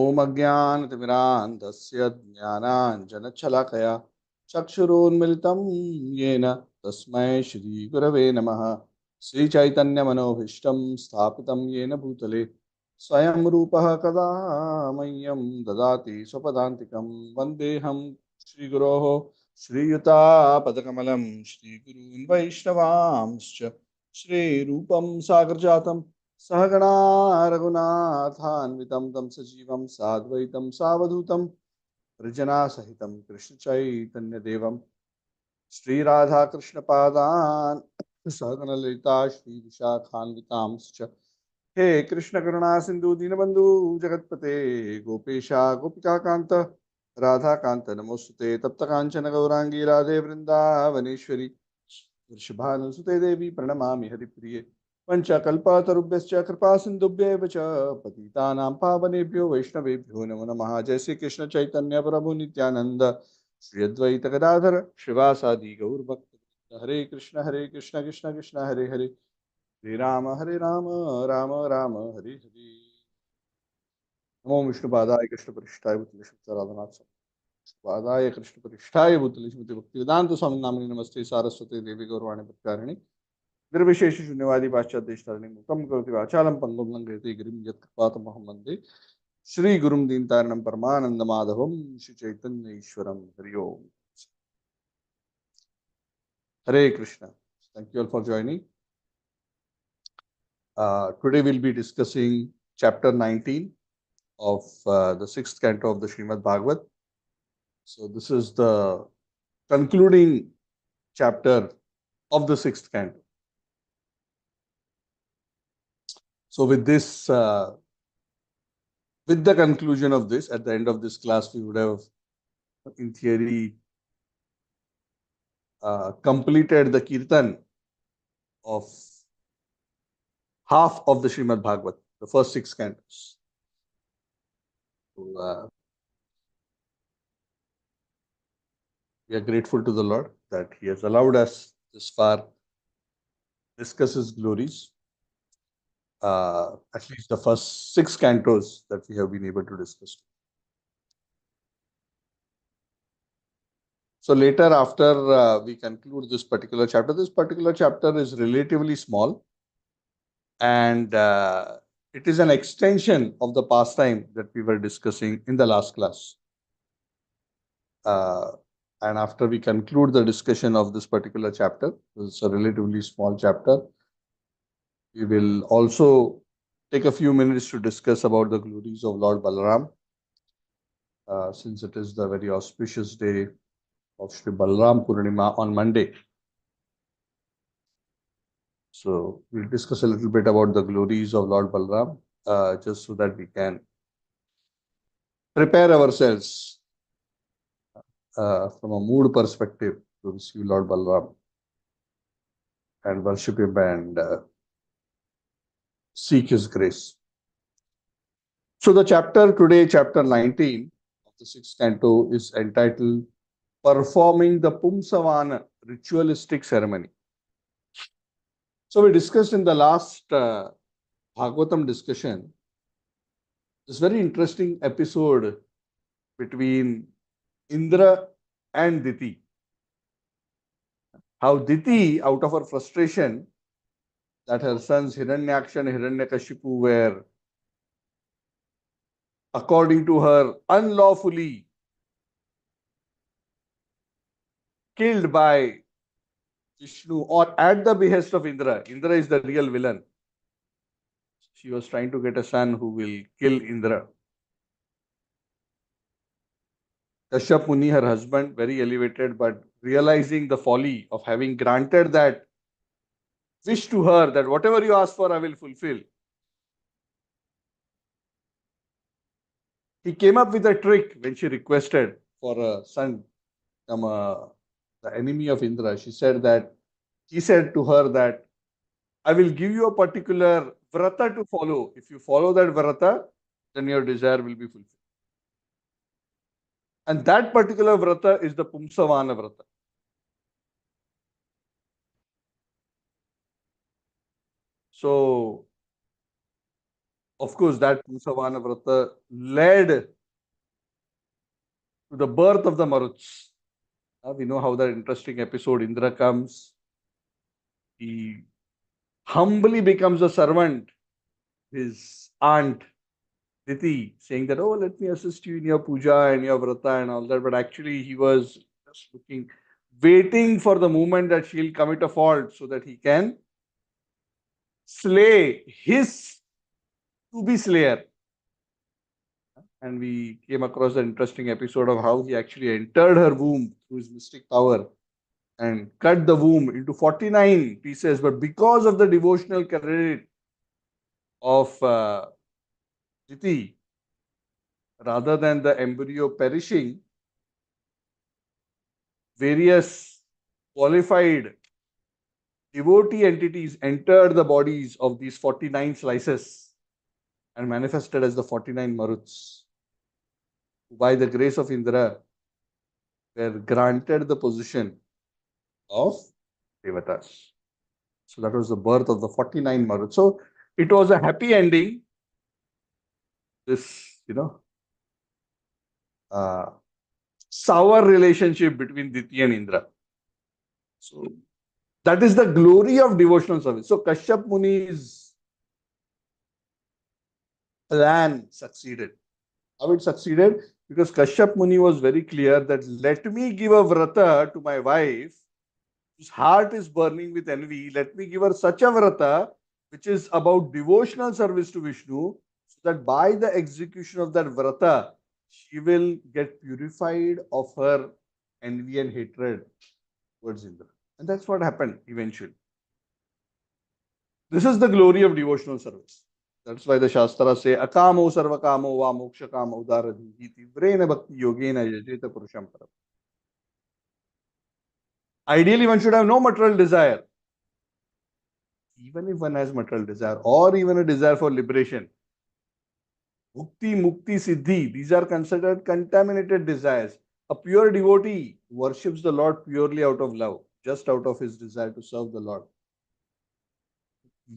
ओम अज्ञानतिमिरान्धस्य ज्ञानाञ्जनशलाकया चक्षुरुन्मिलितं येन तस्मै श्रीगुरवे नमः। श्रीचैतन्यमनोभीष्टं स्थापितं येन भूतले स्वयं रूपः कदा मह्यं ददाति स्वपदान्तिकं। वन्देऽहं श्रीगुरोः श्रीयुतापदकमलं श्रीगुरून् वैष्णवांश्च श्रीरूपं सागरजातं सहगणा रघुनाथान्वितं तं सजीवं साद्वैतं सावधूतं परिजनासहितं कृष्णचैतन्यदेवं श्रीराधाकृष्णपादान् सहगणललिता श्रीविशाखान्वितांश्च। हे कृष्णकरुणा सिन्धु दीनबन्धु जगत्पते गोपेशा गोपिकान्त राधाकान्त नमोस्तुते। तप्तकाञ्चन गौराङ्गी राधे वृन्दावनेश्वरी वृषभानुसुते देवी प्रणमामि हरिप्रिये। पंचकल्पतरुभ्यश्च कृपा सिन्धुभ्येव च पतितानां पावनेभ्यो वैष्णवेभ्यो नमो नमः। जय श्री कृष्ण चैतन्य प्रभु नित्यानंद श्री अद्वैत गदाधर श्रीवासादि गौरभक्त। हरे कृष्ण कृष्ण कृष्ण हरे हरे हरे राम राम राम हरे हरे। नमो विष्णुपादाय कृष्णपृष्ठाय भूतले श्रीराधनाथ पादाय कृष्णपृष्ठाय भूतले श्रीमती भक्तिवेदांत स्वामी नामिने नमस्ते सारस्वती देवी गौरवाणी प्रचारिणे निर्विशेष शून्यवादी पाश्चात्य देशतारिणी मुखम करोति वाचालं पंगुं लंघयति गिरिं यत्कृपातमहं वन्दे श्री गुरुं दीनतारिणं परमानंद माधवम श्री चैतन्य ईश्वरम। हरि ओम। हरे Krishna. Thank you all for joining. Today we'll be discussing chapter 19 of the sixth canto of the Srimad Bhagavat. So this is the concluding chapter of the sixth canto. So with this, with the conclusion of this, at the end of this class, we would have, in theory, completed the kirtan of half of the Srimad Bhagavat, the first six cantos. So, we are grateful to the Lord that He has allowed us this far discuss His glories. At least the first six cantos that we have been able to discuss. So later, after we conclude this particular chapter is relatively small, and it is an extension of the pastime that we were discussing in the last class. And after we conclude the discussion of this particular chapter, it's a relatively small chapter, we will also take a few minutes to discuss about the glories of Lord Balaram, since it is the very auspicious day of Sri Balaram Purnima on Monday. So we'll discuss a little bit about the glories of Lord Balaram, just so that we can prepare ourselves from a mood perspective to receive Lord Balaram and worship Him and seek His grace. So the chapter today, chapter 19 of the sixth canto, is entitled Performing the Pumsavana Ritualistic Ceremony. So we discussed in the last Bhagavatam discussion this very interesting episode between Indra and Diti. How Diti, out of her frustration that her sons Hiranyaksha and Hiranyakashipu were, according to her, unlawfully killed by Vishnu or at the behest of Indra. Indra is the real villain. She was trying to get a son who will kill Indra. Kashyap Muni, her husband, very elevated, but realizing the folly of having granted that wish to her that whatever you ask for, I will fulfill. He came up with a trick when she requested for a son from the enemy of Indra. He said to her that I will give you a particular vrata to follow. If you follow that vrata, then your desire will be fulfilled. And that particular vrata is the Pumsavana vrata. So Of course, that Pumsavana Vrata led to the birth of the Maruts. We know how that interesting episode Indra comes. He humbly becomes a servant. His aunt Diti saying that, oh, let me assist you in your puja and your vrata and all that. But actually, he was just looking, waiting for the moment that she'll commit a fault so that he can slay his to be slayer. And we came across an interesting episode of how he actually entered her womb through his mystic power and cut the womb into 49 pieces. But because of the devotional credit of Diti, rather than the embryo perishing, various qualified devotee entities entered the bodies of these 49 slices and manifested as the 49 Maruts, who by the grace of Indra were granted the position of Devatas. So that was the birth of the 49 Maruts. So it was a happy ending. This, sour relationship between Diti and Indra. So that is the glory of devotional service. So Kashyap Muni's plan succeeded. How it succeeded? Because Kashyap Muni was very clear that let me give a vrata to my wife whose heart is burning with envy. Let me give her such a vrata which is about devotional service to Vishnu, so that by the execution of that vrata, she will get purified of her envy and hatred towards Indra. And that's what happened eventually. This is the glory of devotional service. That's why the Shastras say, Akamo sarvakamo va moksha kamo udaradhi tivrena bhakti yogena yajeta purusham param. Ideally, one should have no material desire. Even if one has material desire or even a desire for liberation, Bhukti, Mukti, Siddhi, these are considered contaminated desires. A pure devotee worships the Lord purely out of love, just out of his desire to serve the Lord.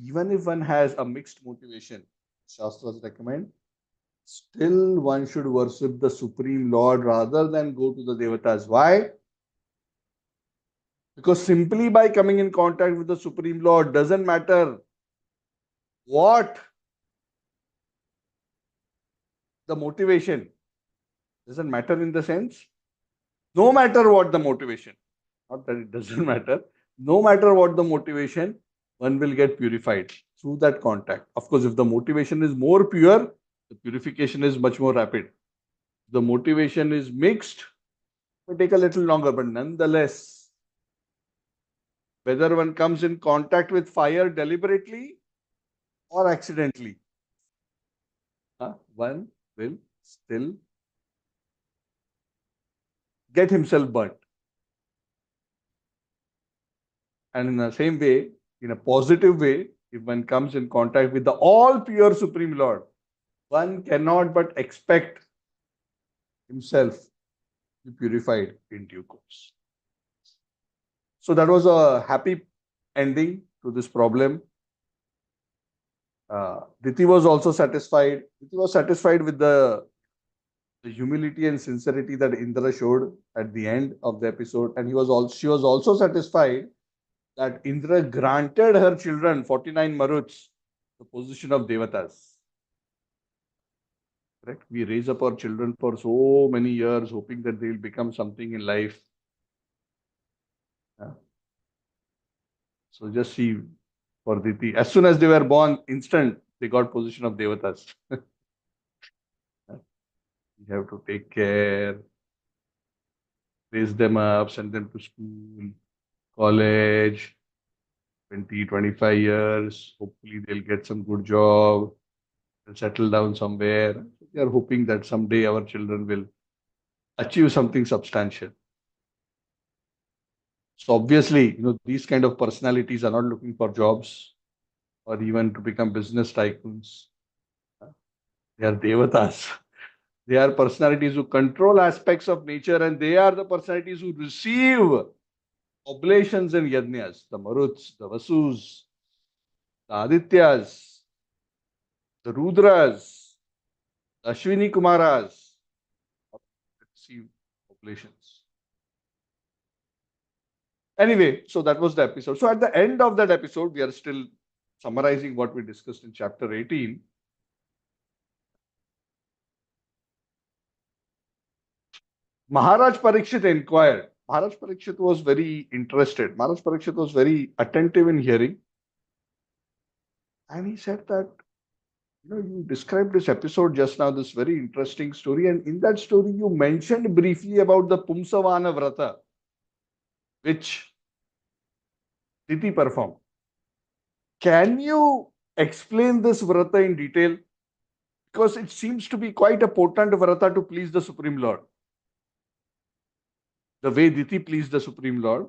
Even if one has a mixed motivation, Shastras recommend, still one should worship the Supreme Lord rather than go to the Devatas. Why? Because simply by coming in contact with the Supreme Lord doesn't matter what the motivation, doesn't matter in the sense, no matter what the motivation, not that it doesn't matter, no matter what the motivation, one will get purified through that contact. Of course, if the motivation is more pure, the purification is much more rapid. If the motivation is mixed, it will take a little longer, but nonetheless, whether one comes in contact with fire deliberately or accidentally, one will still get himself burnt. And in the same way, in a positive way, if one comes in contact with the all pure Supreme Lord, one cannot but expect himself to be purified in due course. So that was a happy ending to this problem. Diti was also satisfied. Diti was satisfied with the humility and sincerity that Indra showed at the end of the episode, and she was also satisfied that Indra granted her children, 49 Maruts, the position of Devatas. Correct? We raise up our children for so many years, hoping that they will become something in life. So just see for Diti, as soon as they were born, instant they got position of Devatas. You have to take care, raise them up, send them to school, college, 20, 25 years. Hopefully they'll get some good job, they'll settle down somewhere. We are hoping that someday our children will achieve something substantial. So obviously, these kind of personalities are not looking for jobs or even to become business tycoons. They are devatas. They are personalities who control aspects of nature, and they are the personalities who receive oblations and yajnas, the Maruts, the Vasus, the Adityas. the Rudras, the Ashwini Kumaras receive oblations. Anyway, so that was the episode. So at the end of that episode, we are still summarizing what we discussed in chapter 18. Maharaj Parikshit inquired. Maharaj Parikshit was very interested. Maharaj Parikshit was very attentive in hearing. And he said that, you described this episode just now, this very interesting story. And in that story, you mentioned briefly about the Pumsavana Vrata, which Diti performed. Can you explain this Vrata in detail? Because it seems to be quite a potent Vrata to please the Supreme Lord. The way Diti pleased the Supreme Lord,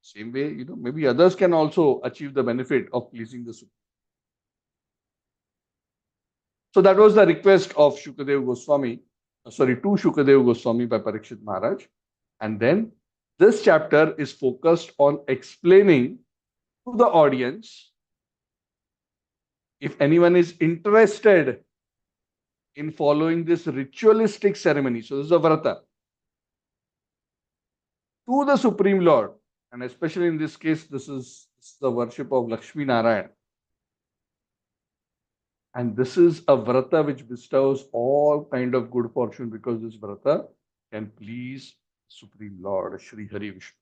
same way, maybe others can also achieve the benefit of pleasing the Supreme. So that was the request of Shukadev Goswami, to Shukadev Goswami by Parikshit Maharaj. And then this chapter is focused on explaining to the audience, if anyone is interested in following this ritualistic ceremony. So this is a Vrata to the Supreme Lord, and especially in this case, this is the worship of Lakshmi Narayan. And this is a Vrata which bestows all kind of good fortune, because this Vrata can please Supreme Lord, Shri Hari Vishnu.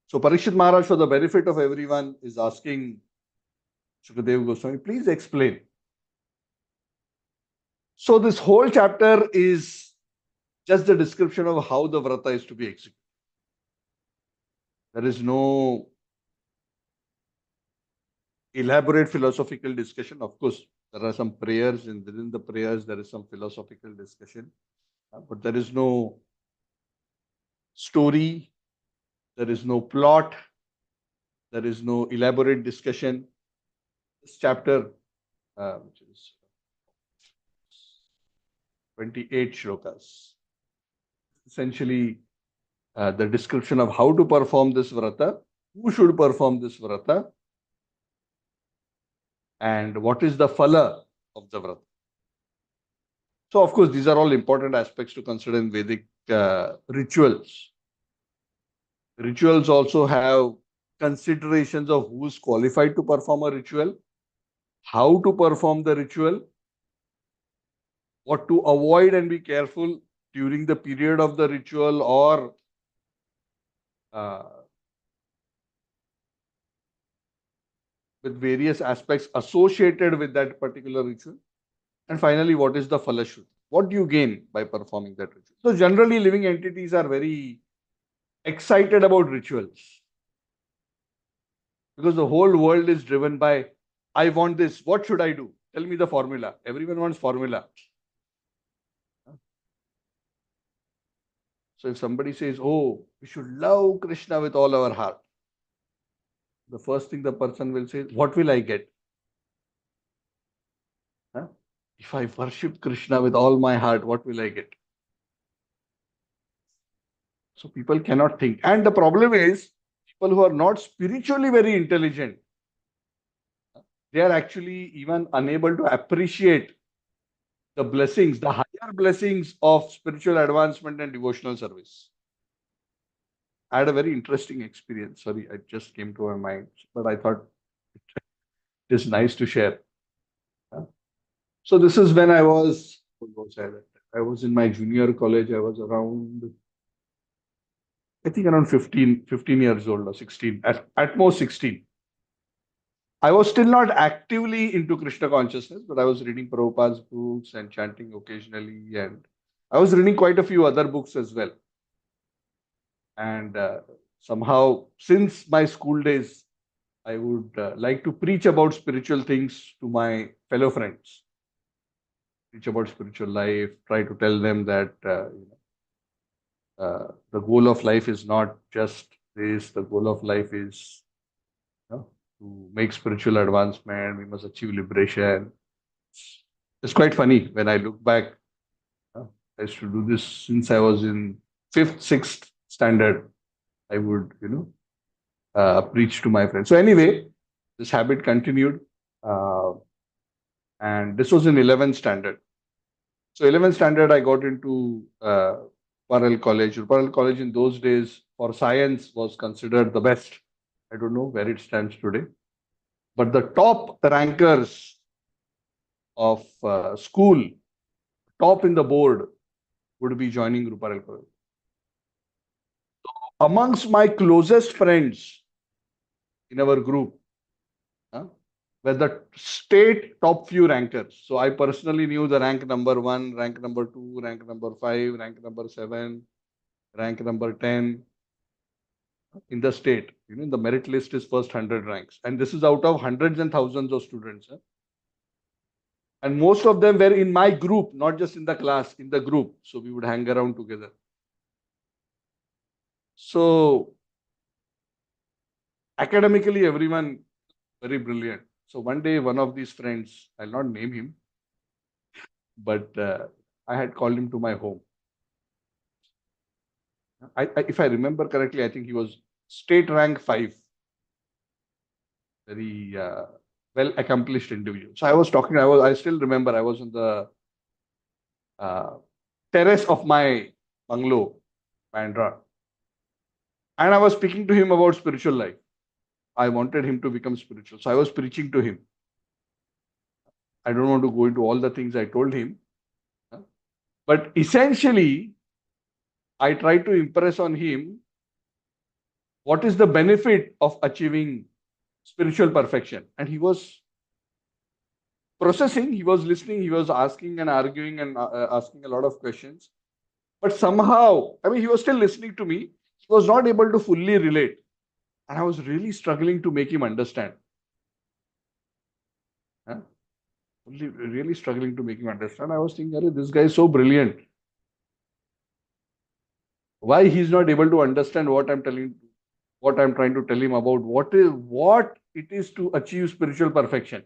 So Parikshit Maharaj, for the benefit of everyone, is asking Shukadev Goswami, please explain. So this whole chapter is just the description of how the Vrata is to be executed. There is no elaborate philosophical discussion. Of course, there are some prayers, and within the prayers, there is some philosophical discussion. But there is no story, there is no plot, there is no elaborate discussion. This chapter, which is 28 shlokas, essentially the description of how to perform this Vrata, who should perform this Vrata, and what is the phala of the Vrata. So, of course, these are all important aspects to consider in Vedic rituals. Rituals also have considerations of who is qualified to perform a ritual, how to perform the ritual, what to avoid and be careful during the period of the ritual, or with various aspects associated with that particular ritual. And finally, what is the phalashruti? What do you gain by performing that ritual? So generally, living entities are very excited about rituals, because the whole world is driven by, I want this, what should I do? Tell me the formula. Everyone wants formula. So if somebody says, oh, we should love Krishna with all our heart, the first thing the person will say, what will I get? If I worship Krishna with all my heart, what will I get? So people cannot think. And the problem is, people who are not spiritually very intelligent, they are actually even unable to appreciate the blessings, the higher blessings of spiritual advancement and devotional service. I had a very interesting experience. Sorry, it just came to my mind, but I thought it is nice to share. So this is when I was, I was in my junior college. I was around, I think around 15 years old, or 16, at most 16. I was still not actively into Krishna consciousness, but I was reading Prabhupada's books and chanting occasionally. And I was reading quite a few other books as well. And somehow, since my school days, I would like to preach about spiritual things to my fellow friends. Preach about spiritual life, try to tell them that the goal of life is not just this, the goal of life is to make spiritual advancement, we must achieve liberation. It's quite funny when I look back. I used to do this since I was in 5th, 6th standard. I would, preach to my friends. So anyway, this habit continued. And this was in 11th standard. So 11th standard, I got into Parallel College. Parallel College in those days for science was considered the best. I don't know where it stands today. But the top rankers of school, top in the board, would be joining Parallel College. Amongst my closest friends in our group, were the state top few rankers. So I personally knew the rank number 1, rank number 2, rank number 5, rank number 7, rank number 10 in the state. The merit list is first 100 ranks. And this is out of hundreds and thousands of students. And most of them were in my group, not just in the class, in the group. So we would hang around together. So academically, everyone very brilliant. So one day, one of these friends, I'll not name him, but I had called him to my home. If I remember correctly, I think he was state rank 5. Very well accomplished individual. So I was talking. I still remember. I was on the terrace of my bungalow, Bandra, and I was speaking to him about spiritual life. I wanted him to become spiritual, so I was preaching to him. I don't want to go into all the things I told him, but essentially, I tried to impress on him what is the benefit of achieving spiritual perfection. And he was processing, he was listening, he was asking and arguing and asking a lot of questions. But somehow, he was still listening to me. He was not able to fully relate. And I was really struggling to make him understand. Really struggling to make him understand. I was thinking, this guy is so brilliant. Why he's not able to understand what I'm trying to tell him about what it is to achieve spiritual perfection.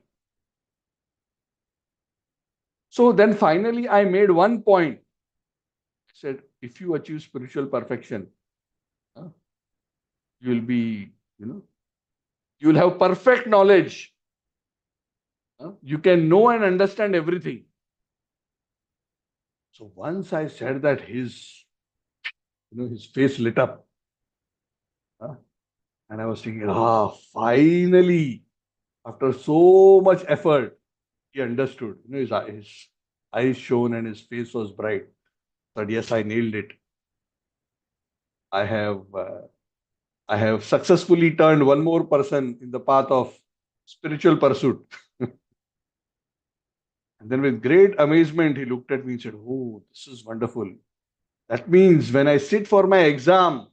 So then finally I made one point. I said, if you achieve spiritual perfection, you will be, you will have perfect knowledge. You can know and understand everything. So once I said that, his face lit up. And I was thinking, finally, after so much effort, he understood. His eyes shone and his face was bright. But yes, I nailed it. I have successfully turned one more person in the path of spiritual pursuit. And then with great amazement, he looked at me and said, oh, this is wonderful. That means when I sit for my exam,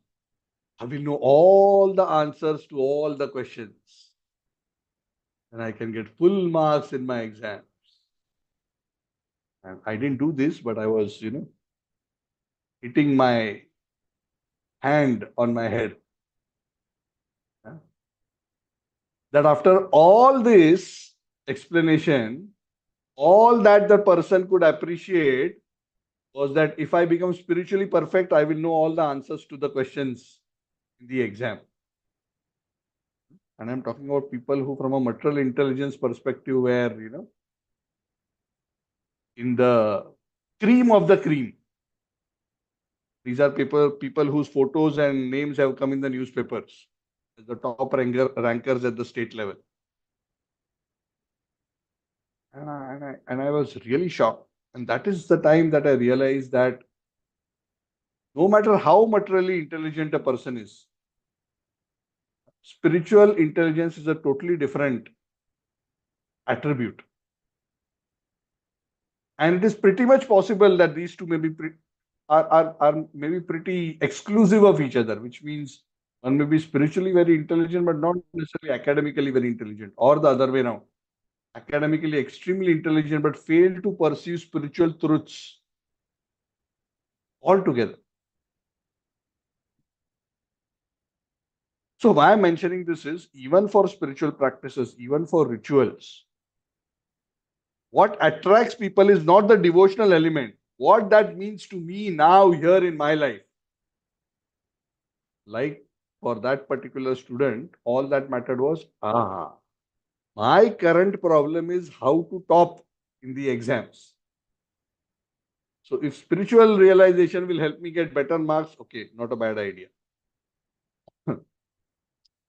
I will know all the answers to all the questions. And I can get full marks in my exams. And I didn't do this, but I was, hitting my hand on my head. That after all this explanation, all that the person could appreciate was that if I become spiritually perfect, I will know all the answers to the questions in the exam. And I'm talking about people who, from a material intelligence perspective, were, in the cream of the cream. These are people whose photos and names have come in the newspapers as the top rankers at the state level. And I was really shocked. And that is the time that I realized that no matter how materially intelligent a person is, spiritual intelligence is a totally different attribute. And it is pretty much possible that these two are maybe pretty exclusive of each other, which means one may be spiritually very intelligent, but not necessarily academically very intelligent, or the other way around. Academically extremely intelligent, but fail to pursue spiritual truths altogether. So why I'm mentioning this is, even for spiritual practices, even for rituals, what attracts people is not the devotional element. What that means to me now here in my life. Like for that particular student, all that mattered was, my current problem is how to top in the exams. So if spiritual realization will help me get better marks, okay, not a bad idea.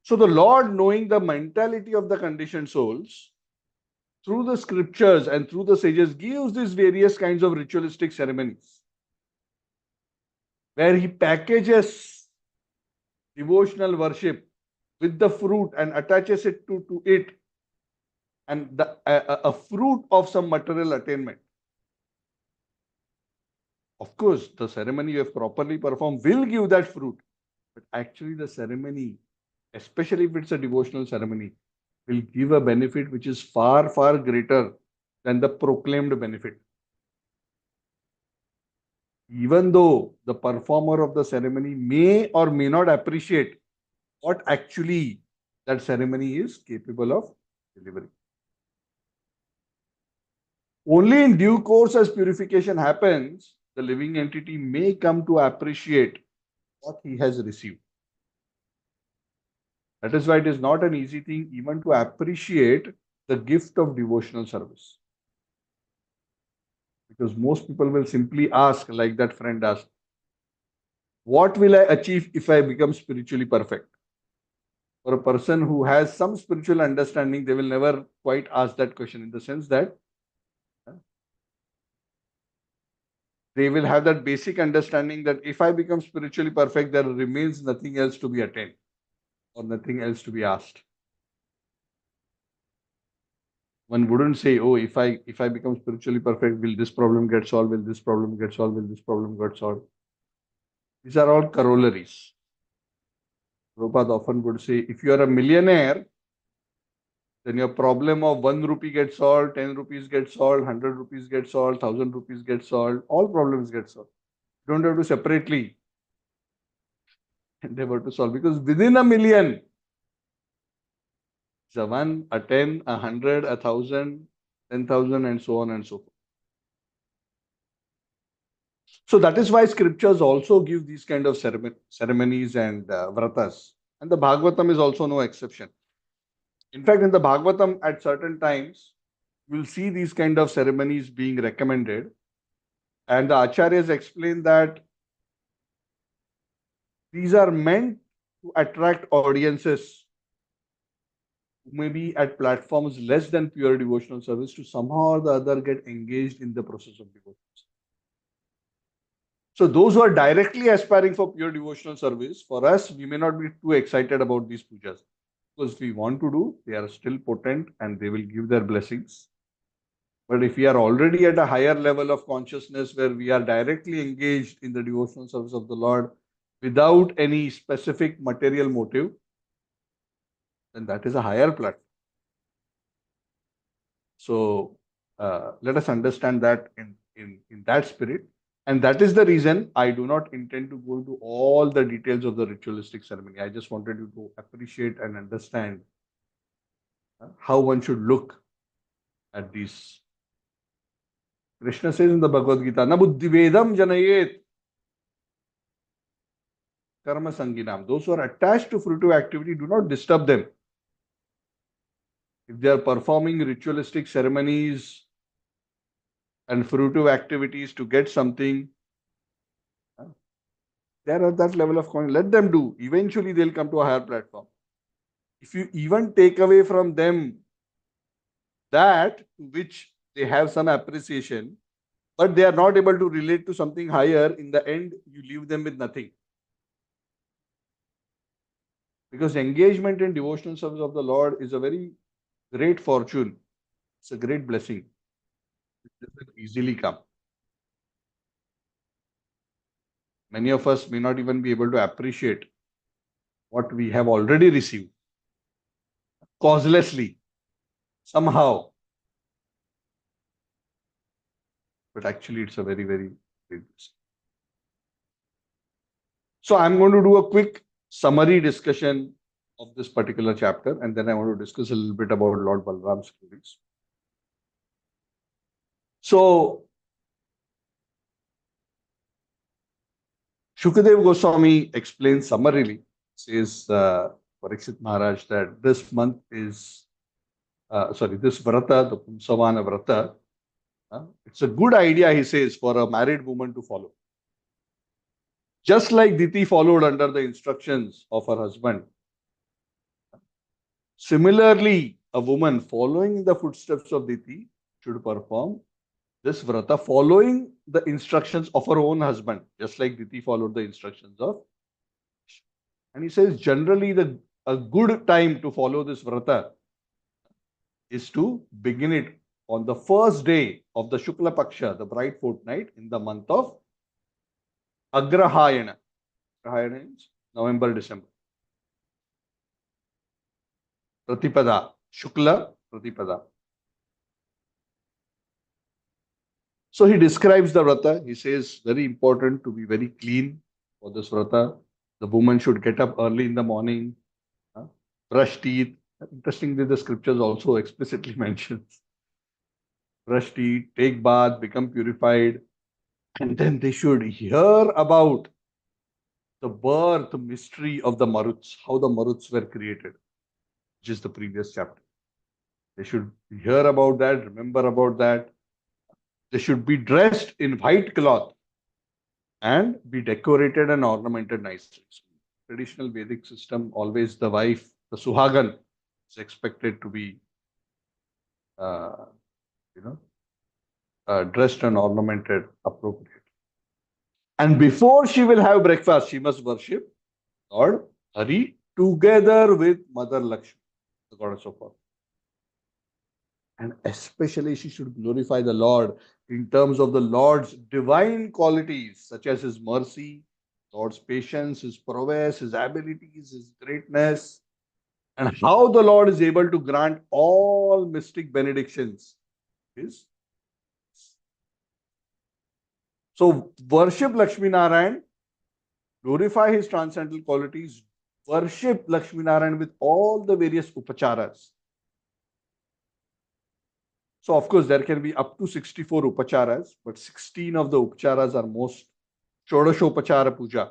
So the Lord, knowing the mentality of the conditioned souls, through the scriptures and through the sages, gives these various kinds of ritualistic ceremonies where he packages devotional worship with the fruit and attaches it to it, and a fruit of some material attainment. Of course, the ceremony you have properly performed will give that fruit, but actually the ceremony, especially if it's a devotional ceremony, will give a benefit which is far, far greater than the proclaimed benefit. Even though the performer of the ceremony may or may not appreciate what actually that ceremony is capable of delivering. Only in due course, as purification happens, the living entity may come to appreciate what he has received. That is why it is not an easy thing even to appreciate the gift of devotional service. Because most people will simply ask, like that friend asked, what will I achieve if I become spiritually perfect? For a person who has some spiritual understanding, they will never quite ask that question, in the sense that they will have that basic understanding that if I become spiritually perfect, there remains nothing else to be attained or nothing else to be asked. One wouldn't say, oh, if I become spiritually perfect, will this problem get solved? Will this problem get solved? Will this problem get solved? These are all corollaries. Prabhupada often would say, if you are a millionaire, then your problem of 1 rupee gets solved, 10 rupees gets solved, 100 rupees gets solved, 1000 rupees gets solved, all problems get solved. You don't have to separately endeavor to solve, because within a million, it's a 1, a 10, 100, 1000, 10,000, and so on and so forth. So that is why scriptures also give these kind of ceremonies and vratas. And the Bhagavatam is also no exception. In fact, in the Bhagavatam, at certain times, you will see these kind of ceremonies being recommended. And the Acharyas explain that these are meant to attract audiences who may be at platforms less than pure devotional service to somehow or the other get engaged in the process of devotion. So those who are directly aspiring for pure devotional service, for us, we may not be too excited about these pujas. Because if we want to do, they are still potent and they will give their blessings. But if we are already at a higher level of consciousness where we are directly engaged in the devotional service of the Lord without any specific material motive, then that is a higher platform. So let us understand that in that spirit. And that is the reason I do not intend to go into all the details of the ritualistic ceremony. I just wanted you to appreciate and understand how one should look at these. Krishna says in the Bhagavad Gita, Na buddhivedam janayet karma sanginam. Those who are attached to fruitive activity, do not disturb them. If they are performing ritualistic ceremonies and fruitive activities to get something, they are at that level of consciousness. Let them do. Eventually, they'll come to a higher platform. If you even take away from them that to which they have some appreciation, but they are not able to relate to something higher, in the end, you leave them with nothing. Because engagement in devotional service of the Lord is a very great fortune. It's a great blessing. It doesn't easily come. Many of us may not even be able to appreciate what we have already received causelessly, somehow. But actually, it's a very, very great blessing. So I'm going to do a quick summary discussion of this particular chapter, and then I want to discuss a little bit about Lord Balram's stories. So Shukadev Goswami explains summarily, says Parikshit Maharaj, that this month is, this Vrata, the Pumsavana Vrata, It's a good idea, he says, for a married woman to follow. Just like Diti followed under the instructions of her husband. Similarly, a woman following in the footsteps of Diti should perform this vrata following the instructions of her own husband, just like Diti followed the instructions of. And he says generally a good time to follow this vrata is to begin it on the first day of the Shukla Paksha, the bright fortnight in the month of Agrahayana. Agrahayana means November, December. Pratipada, Shukla Pratipada. So he describes the vrata. He says very important to be very clean for this vrata. The woman should get up early in the morning, brush teeth. Interestingly, the scriptures also explicitly mentions brush teeth, take bath, become purified, and then they should hear about the birth mystery of the Maruts, how the Maruts were created, which is the previous chapter. They should hear about that, remember about that. They should be dressed in white cloth and be decorated and ornamented nicely. Traditional Vedic system, always the wife, the Suhagan, is expected to be, uh, dressed and ornamented appropriately. And before she will have breakfast, she must worship Lord Hari together with Mother Lakshmi, the goddess of earth. And especially she should glorify the Lord in terms of the Lord's divine qualities, such as his mercy, Lord's patience, his prowess, his abilities, his greatness, and how the Lord is able to grant all mystic benedictions. So worship Lakshmi Narayan, glorify his transcendental qualities, worship Lakshmi Narayan with all the various upacharas. So, of course, there can be up to 64 upacharas, but 16 of the upacharas are most Shodashopachara puja.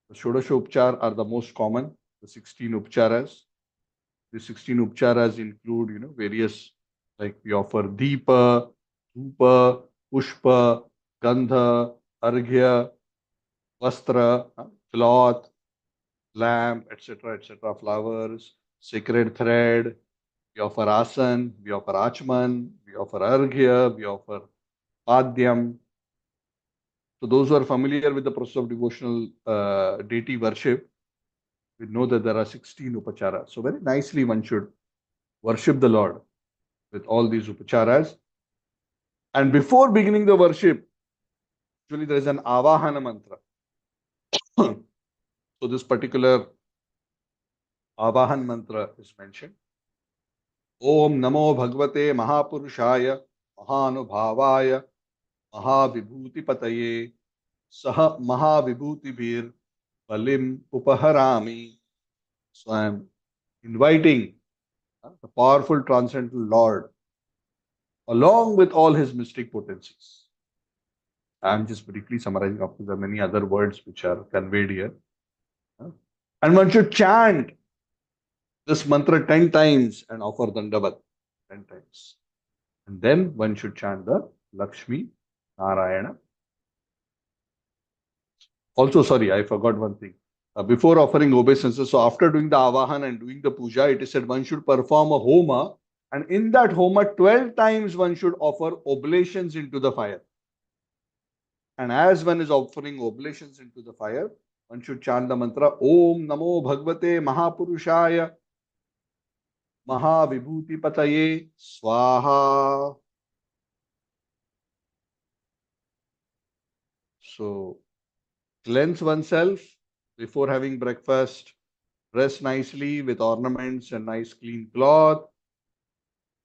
The Shodashopachar are the most common, the 16 upacharas. The 16 upacharas include, various, like we offer Deepa, Dhupa, Pushpa, Gandha, Arghya, Vastra, cloth, lamp, etc., flowers, sacred thread. We offer asan, we offer achman, we offer arghya, we offer padyam. So those who are familiar with the process of devotional deity worship, we know that there are 16 upacharas. So very nicely one should worship the Lord with all these upacharas. And before beginning the worship, actually there is an avahana mantra. So this particular avahan mantra is mentioned. Om Namo Bhagavate Mahapurushaya Mahanubhavaya Mahavibhuti Pataye Saha Mahavibhutibhir Balim Upaharami. So I am inviting the powerful transcendental Lord along with all his mystic potencies. I am just briefly summarizing after the many other words which are conveyed here. And one should chant this mantra 10 times and offer Dandavat 10 times. And then one should chant the Lakshmi Narayana. Also, sorry, I forgot one thing. Before offering obeisances, so after doing the avahan and doing the puja, it is said one should perform a homa, and in that homa, 12 times one should offer oblations into the fire. And as one is offering oblations into the fire, one should chant the mantra Om Namo Bhagavate Mahapurushaya Mahavibhuti Pataye Swaha. So cleanse oneself before having breakfast, dress nicely with ornaments and nice clean cloth.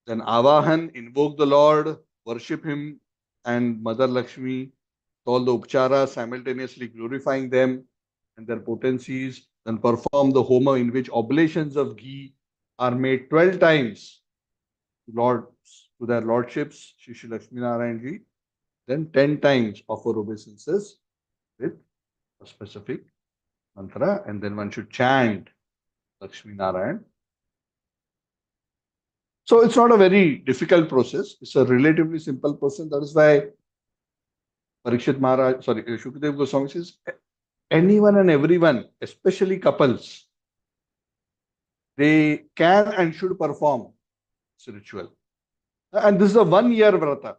Then Avahan, invoke the Lord, worship him and Mother Lakshmi, all the upcharas, simultaneously glorifying them and their potencies. Then perform the homa in which oblations of ghee are made 12 times to their lordships, Shri Lakshmi Narayan ji. Then 10 times offer obeisances with a specific mantra, and then one should chant Lakshmi Narayan. So it's not a very difficult process. It's a relatively simple process. That is why Parikshit Maharaj, sorry, Shukdev Goswami says, anyone and everyone, especially couples, they can and should perform this ritual. And this is a 1 year vrata.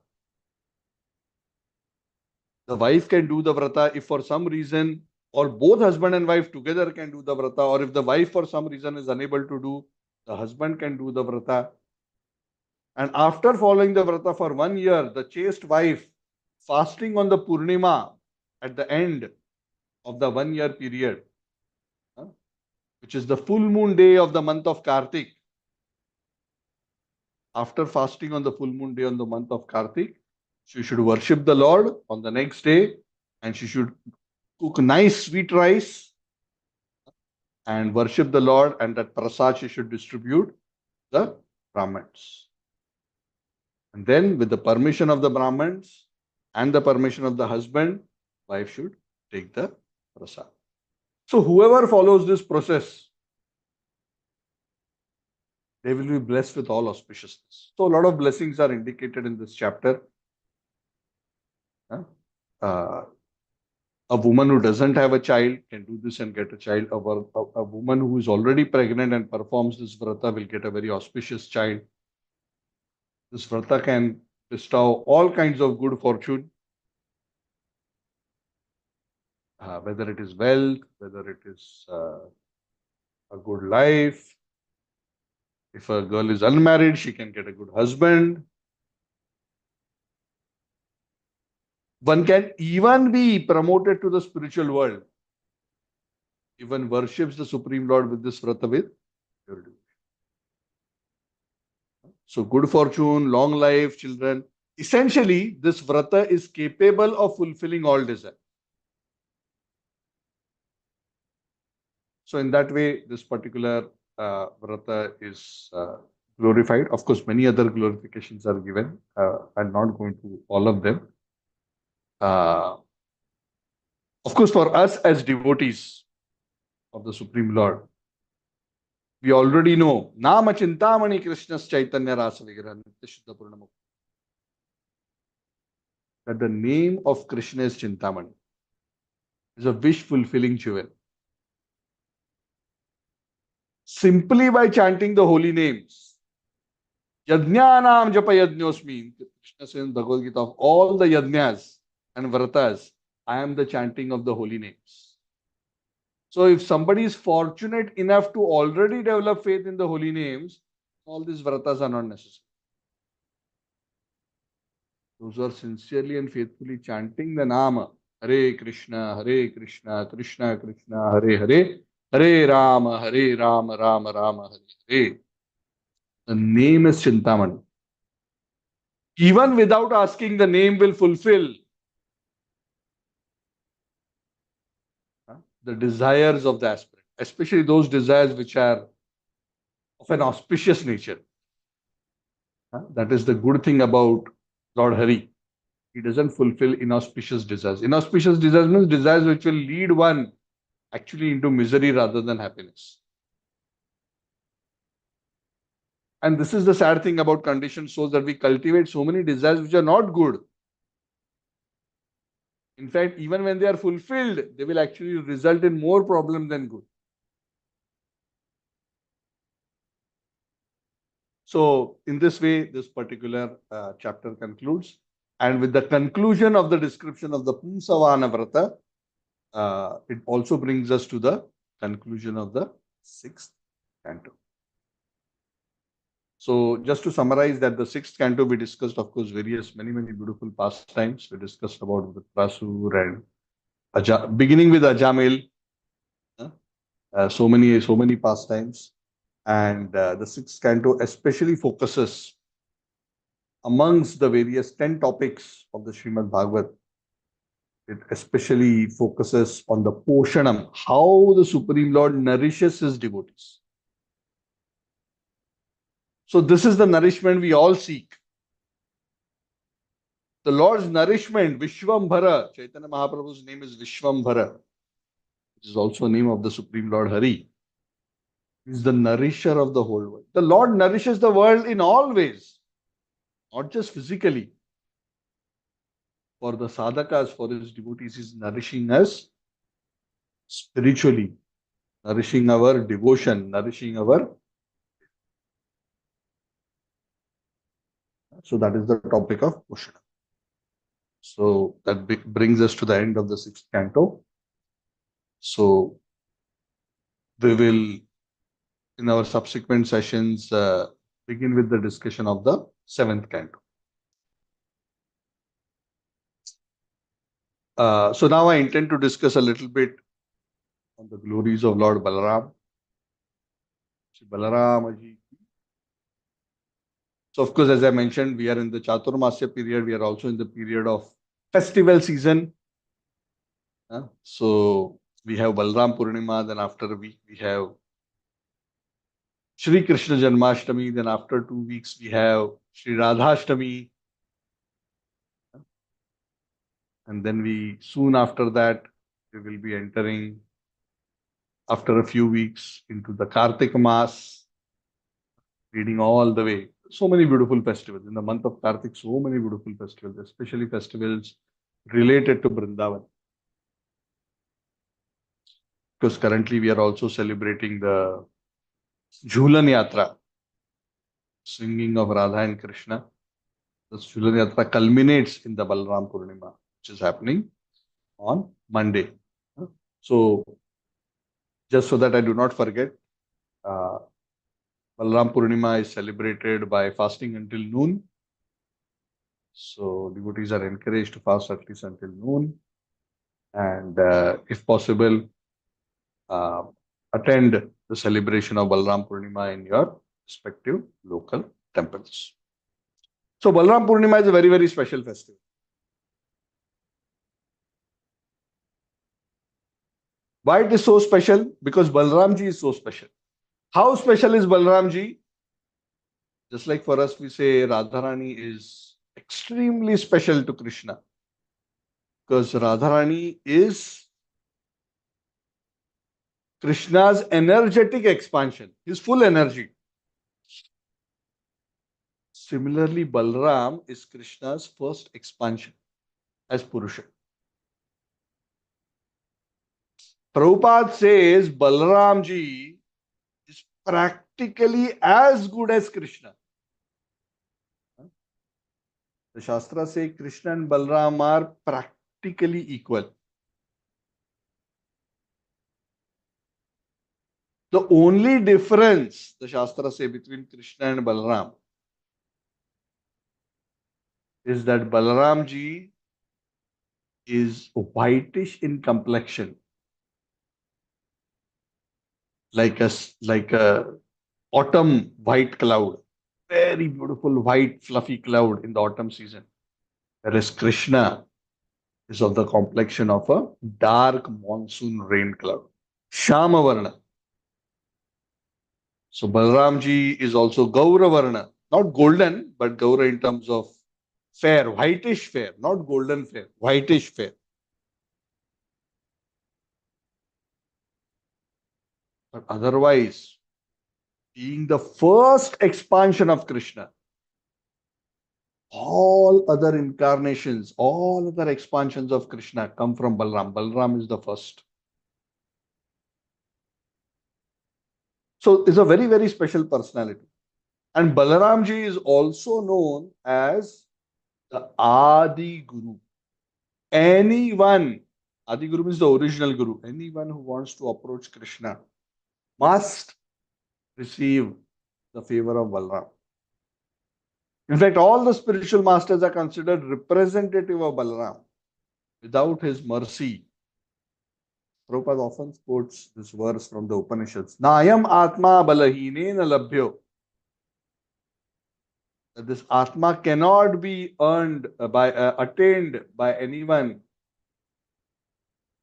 The wife can do the vrata if for some reason, or both husband and wife together can do the vrata, or if the wife for some reason is unable to do, the husband can do the vrata. And after following the vrata for 1 year, the chaste wife fasting on the Purnima at the end of the 1 year period, which is the full moon day of the month of Kartik. After fasting on the full moon day on the month of Kartik, she should worship the Lord on the next day, and she should cook nice sweet rice and worship the Lord, and that prasad she should distribute the Brahmins. And then with the permission of the Brahmins and the permission of the husband, wife should take the prasad. So whoever follows this process, they will be blessed with all auspiciousness. So a lot of blessings are indicated in this chapter. A woman who doesn't have a child can do this and get a child. A woman who is already pregnant and performs this vrata will get a very auspicious child. This vrata can bestow all kinds of good fortune, whether it is wealth, whether it is a good life. If a girl is unmarried, she can get a good husband. One can even be promoted to the spiritual world. Even worships the Supreme Lord with this vrata with pure devotion. So good fortune, long life, children. Essentially, this vrata is capable of fulfilling all desire. So in that way, this particular vrata is glorified. Of course, many other glorifications are given. I'm not going to all of them. Of course, for us as devotees of the Supreme Lord, we already know Nama Chintamani Krishna's Chaitanya Rasa Vigraha Nitya Shuddha Purnamukta. That the name of Krishna is Chintamani. Is a wish fulfilling jewel. Simply by chanting the holy names, Yajnanam Japa Yajnosmi, Krishna says in Bhagavad Gita, of all the yajnas and vratas, I am the chanting of the holy names. So if somebody is fortunate enough to already develop faith in the holy names, all these vratas are not necessary. Those who are sincerely and faithfully chanting the Nama, Hare Krishna, Krishna Krishna, Hare Hare, Hare Rama, Rama Rama, Hare Hare. The name is Chintamani. Even without asking, the name will fulfill the desires of the aspirant, especially those desires which are of an auspicious nature. That is the good thing about Lord Hari. He doesn't fulfill inauspicious desires. Inauspicious desires means desires which will lead one actually into misery rather than happiness. And this is the sad thing about conditioned souls, that we cultivate so many desires which are not good. In fact, even when they are fulfilled, they will actually result in more problem than good. So in this way, this particular chapter concludes. And with the conclusion of the description of the Pumsavana vrata, it also brings us to the conclusion of the 6th canto. So just to summarize that, the 6th canto we discussed, of course, many beautiful pastimes. We discussed about the Prasur and beginning with Ajamil, so many pastimes. And the 6th canto especially focuses amongst the various 10 topics of the Srimad Bhagavat. It especially focuses on the Poshanam, how the Supreme Lord nourishes his devotees. So this is the nourishment we all seek. The Lord's nourishment, Vishwambhara, Chaitanya Mahaprabhu's name is Vishwambhara, which is also a name of the Supreme Lord Hari. He's the nourisher of the whole world. The Lord nourishes the world in all ways, not just physically. For the sadhakas, for his devotees, he's nourishing us spiritually, nourishing our devotion, nourishing our. So that is the topic of Ushna. So that brings us to the end of the sixth canto. So we will, in our subsequent sessions, begin with the discussion of the seventh canto. So now I intend to discuss a little bit on the glories of Lord Balaram. Balaram ji. So of course, as I mentioned, we are in the Chaturmasya period. We are also in the period of festival season. So we have Balaram Purnima, then after a week we have Shri Krishna Janmashtami, then after 2 weeks we have Shri Radhashtami. And then soon after that, we will be entering, after a few weeks, into the Kartik Maas, reading all the way. So many beautiful festivals. In the month of Kartik, so many beautiful festivals, especially festivals related to Vrindavan. Because currently we are also celebrating the Jhulan Yatra, singing of Radha and Krishna. The Jhulan Yatra culminates in the Balaram Purnima, which is happening on Monday. So, just so that I do not forget, Balaram Purnima is celebrated by fasting until noon. So, devotees are encouraged to fast at least until noon. And if possible, attend the celebration of Balaram Purnima in your respective local temples. So, Balaram Purnima is a very, very special festival. Why it is so special? Because Balaramji is so special. How special is Balaramji? Just like for us, we say Radharani is extremely special to Krishna. Because Radharani is Krishna's energetic expansion, his full energy. Similarly, Balram is Krishna's first expansion as Purusha. Prabhupada says Balramji is practically as good as Krishna. The Shastras say Krishna and Balram are practically equal. The only difference, the Shastras say, between Krishna and Balram is that Balaramji is whitish in complexion, like a autumn white cloud, very beautiful white fluffy cloud in the autumn season. Whereas Krishna is of the complexion of a dark monsoon rain cloud, Shama Varna. So Balramji is also Gaura Varna, not golden, but Gaura in terms of fair, whitish fair, not golden fair, whitish fair. But otherwise, being the first expansion of Krishna, all other incarnations, all other expansions of Krishna come from Balram. Balram is the first. So it's a very, very special personality. And Balaramji is also known as the Adi Guru. Anyone, Adi Guru means the original Guru, anyone who wants to approach Krishna must receive the favor of Balaram. In fact, all the spiritual masters are considered representative of Balaram. Without his mercy, Prabhupada often quotes this verse from the Upanishads. Nayam Atma Balahinena Labhyo. That this Atma cannot be attained by anyone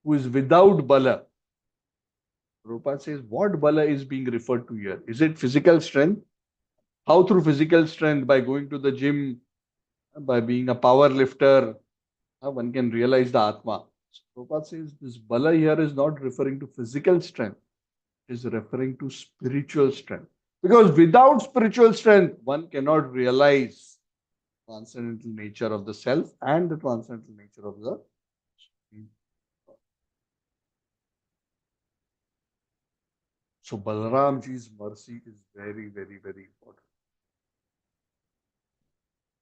who is without Bala. Prabhupada says, what Bala is being referred to here? Is it physical strength? How through physical strength? By going to the gym, by being a power lifter, one can realize the Atma. So Prabhupada says this Bala here is not referring to physical strength. is referring to spiritual strength. Because without spiritual strength, one cannot realize transcendental nature of the self and the transcendental nature of the. So Balramji's mercy is very, very, very important.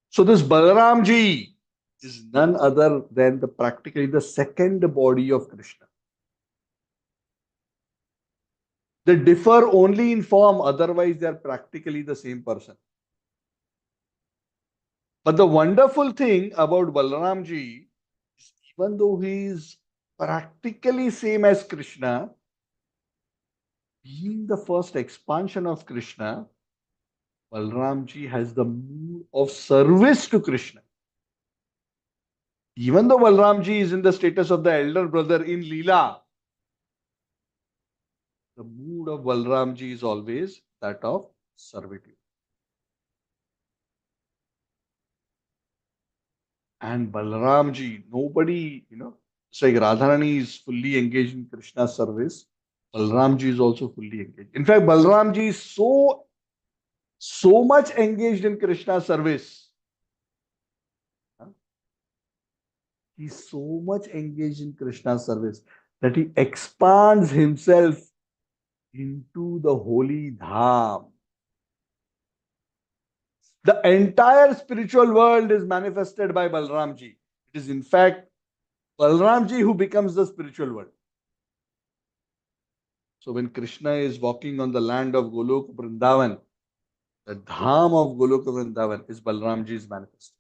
So this Balramji is none other than the practically the second body of Krishna. They differ only in form, otherwise they are practically the same person. But the wonderful thing about Balramji is even though he is practically same as Krishna, being the first expansion of Krishna, Balramji has the mood of service to Krishna. Even though Balramji is in the status of the elder brother in Leela, the mood of Balramji is always that of servitude. And Balramji, nobody, it's like Radharani is fully engaged in Krishna's service. Balramji is also fully engaged. In fact, Balramji is so much engaged in Krishna's service. He's so much engaged in Krishna's service that he expands himself into the holy dham. The entire spiritual world is manifested by Balramji. It is in fact Balramji who becomes the spiritual world. So when Krishna is walking on the land of Golok Vrindavan, the dham of Golok Vrindavan is Balramji's manifestation.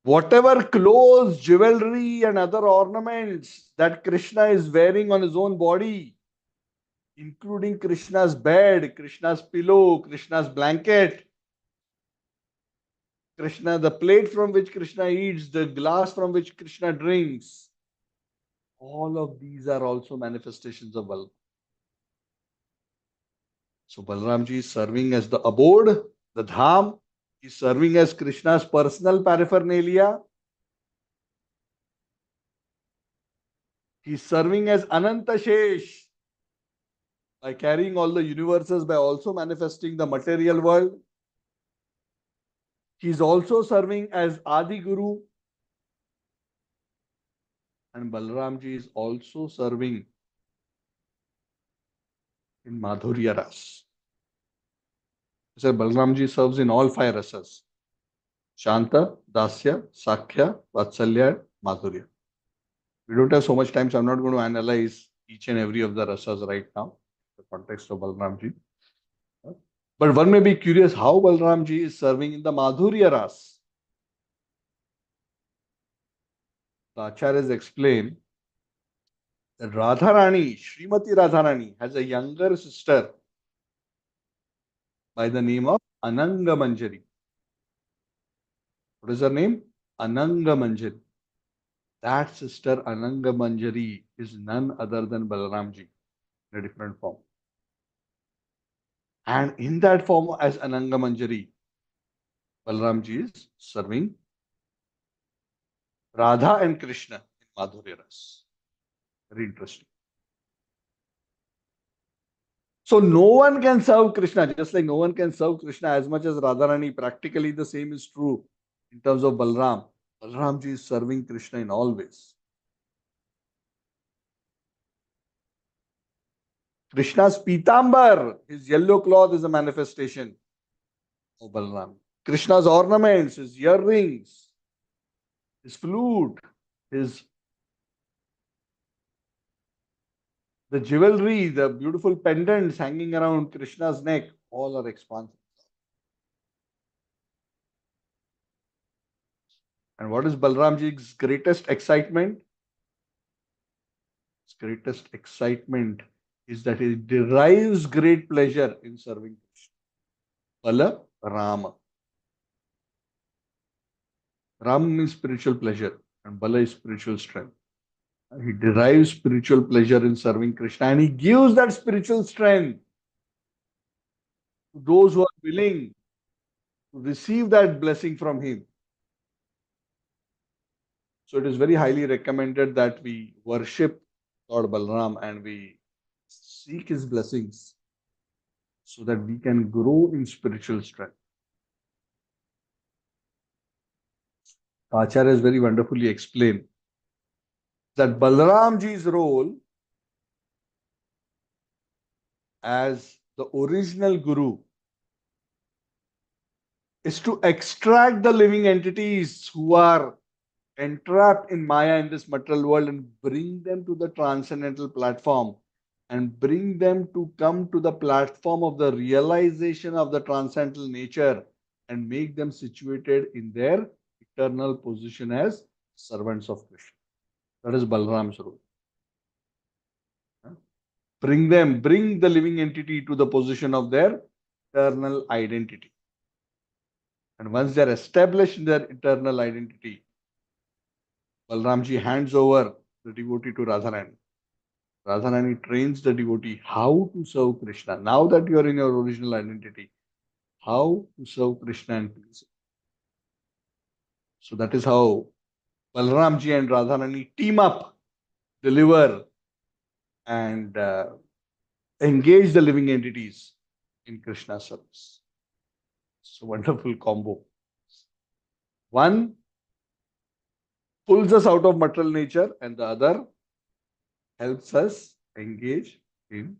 Whatever clothes, jewelry, and other ornaments that Krishna is wearing on his own body, including Krishna's bed, Krishna's pillow, Krishna's blanket, Krishna, the plate from which Krishna eats, the glass from which Krishna drinks, all of these are also manifestations of Balram. So Balramji is serving as the abode, the dham. He is serving as Krishna's personal paraphernalia. He is serving as Ananta Shesh by carrying all the universes, by also manifesting the material world. He is also serving as Adi Guru. And Balramji is also serving in Madhurya Ras. So Balramji serves in all five rasas: Shanta, Dasya, Sakhya, Vatsalya, Madhurya. We don't have so much time, so I'm not going to analyze each and every of the rasas right now, in the context of Balramji. But one may be curious how Balramji is serving in the Madhurya Ras. The Acharyas explain that Radharani, Srimati Radharani, has a younger sister by the name of Ananga Manjari. What is her name? Ananga Manjari. That sister Ananga Manjari is none other than Balramji in a different form. And in that form as Ananga Manjari, Balramji is serving Radha and Krishna in Madhurya Ras. Very interesting. So no one can serve Krishna, just like no one can serve Krishna as much as Radharani. Practically the same is true in terms of Balram. Balramji is serving Krishna in all ways. Krishna's Pitambar, his yellow cloth, is a manifestation of Balram. Krishna's ornaments, his earrings, his flute, the jewelry, the beautiful pendants hanging around Krishna's neck, all are expansions. And what is Balramji's greatest excitement? His greatest excitement is that he derives great pleasure in serving Krishna. Bala Rama. Ram means spiritual pleasure and Bala is spiritual strength. He derives spiritual pleasure in serving Krishna and he gives that spiritual strength to those who are willing to receive that blessing from him. So it is very highly recommended that we worship Lord Balram and we seek his blessings so that we can grow in spiritual strength. Acharya has very wonderfully explained that Balramji's role as the original Guru is to extract the living entities who are entrapped in Maya in this material world and bring them to the transcendental platform and bring them to come to the platform of the realization of the transcendental nature and make them situated in their eternal position as servants of Krishna. That is Balram's role. Bring the living entity to the position of their eternal identity. And once they are established in their eternal identity, Balramji hands over the devotee to Radharani. Radharani trains the devotee how to serve Krishna. Now that you are in your original identity, how to serve Krishna and please him. So that is how Balramji and Radharani team up, deliver, and engage the living entities in Krishna's service. It's a wonderful combo. One pulls us out of material nature, and the other helps us engage in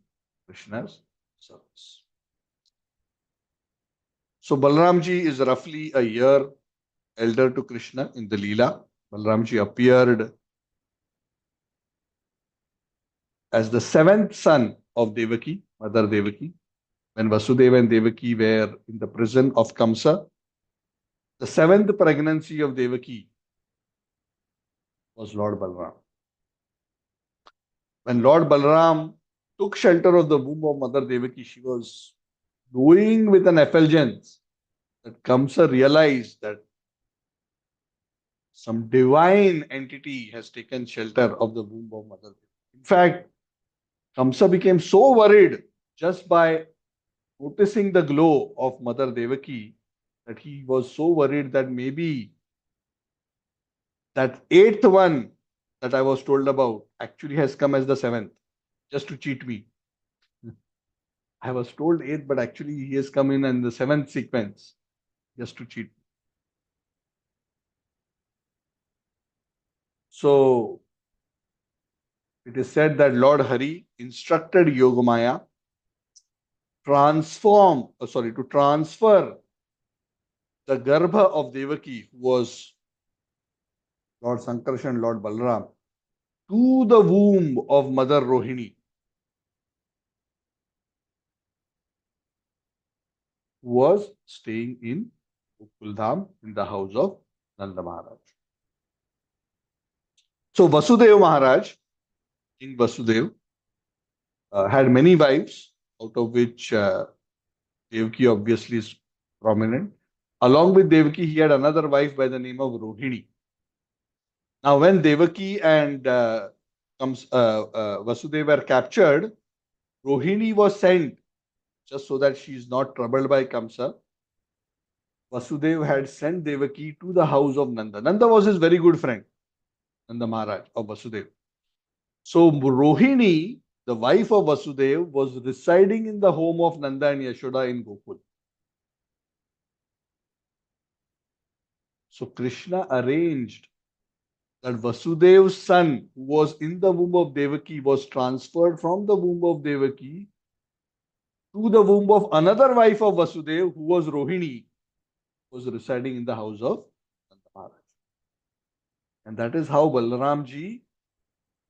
Krishna's service. So Balramji is roughly a year elder to Krishna in the Leela. Balramji appeared as the seventh son of Devaki, Mother Devaki. When Vasudeva and Devaki were in the prison of Kamsa, the seventh pregnancy of Devaki was Lord Balram. When Lord Balram took shelter of the womb of Mother Devaki, she was glowing with an effulgence that Kamsa realized that some divine entity has taken shelter of the womb of Mother Devaki. In fact, Kamsa became so worried just by noticing the glow of Mother Devaki that he was so worried that maybe that eighth one that I was told about actually has come as the seventh, just to cheat me. I was told eighth, but actually he has come in the seventh sequence, just to cheat me. So it is said that Lord Hari instructed Yogamaya to transfer the Garbha of Devaki, who was Lord Sankarshan and Lord Balram, to the womb of Mother Rohini, who was staying in Gokuldham in the house of Nanda Maharaj. So Vasudeva Maharaj, King Vasudeva, had many wives, out of which Devaki obviously is prominent. Along with Devaki, he had another wife by the name of Rohini. Now, when Devaki and Vasudeva were captured, Rohini was sent just so that she is not troubled by Kamsa. Vasudeva had sent Devaki to the house of Nanda. Nanda was his very good friend, Nanda Maharaj of Vasudeva. So Rohini, the wife of Vasudeva, was residing in the home of Nanda and Yashoda in Gokul. So Krishna arranged that Vasudeva's son, who was in the womb of Devaki, was transferred from the womb of Devaki to the womb of another wife of Vasudeva, who was Rohini, was residing in the house of Nanda Maharaj. And that is how Balramji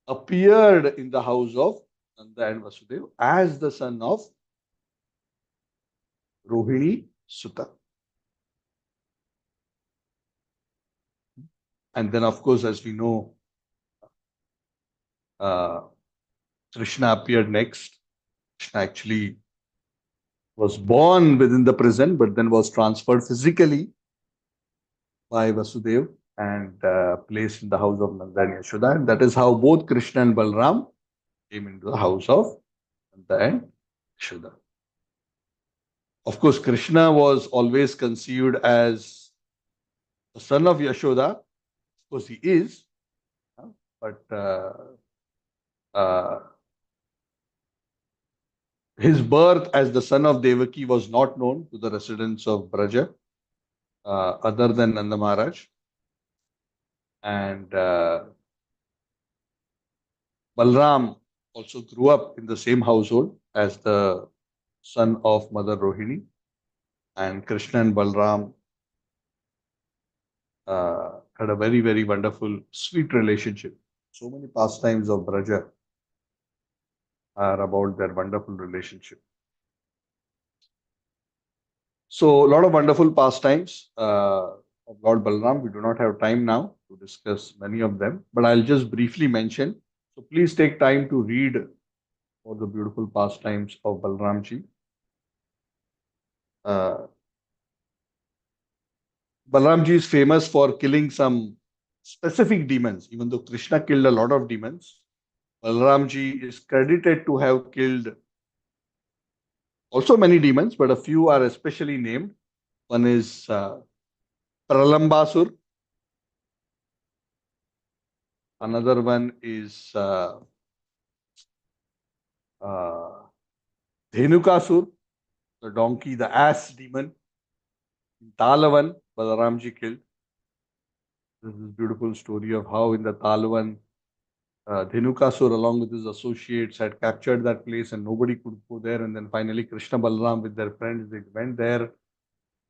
appeared in the house of Nanda and Vasudeva as the son of Rohini Sutta. And then, of course, as we know, Krishna appeared next. Krishna actually was born within the prison, but then was transferred physically by Vasudeva and placed in the house of Nanda and Yashoda. And that is how both Krishna and Balram came into the house of Nanda and Yashoda. Of course, Krishna was always conceived as the son of Yashoda. Of course, he is, but his birth as the son of Devaki was not known to the residents of Braja, other than Nanda Maharaj. And Balram also grew up in the same household as the son of Mother Rohini. And Krishna and Balram had a very, very wonderful, sweet relationship. So many pastimes of Braja are about their wonderful relationship. So, a lot of wonderful pastimes of Lord Balram. We do not have time now to discuss many of them, but I'll just briefly mention. So, please take time to read all the beautiful pastimes of Balramji. Balramji is famous for killing some specific demons, even though Krishna killed a lot of demons. Balramji is credited to have killed also many demons, but a few are especially named. One is Pralambasur. Another one is Dhenukasur, the donkey, the ass demon. Talavan, Balaramji killed. This is a beautiful story of how in the Talavan, Dhenukasur along with his associates had captured that place and nobody could go there. And then finally Krishna Balaram with their friends, they went there.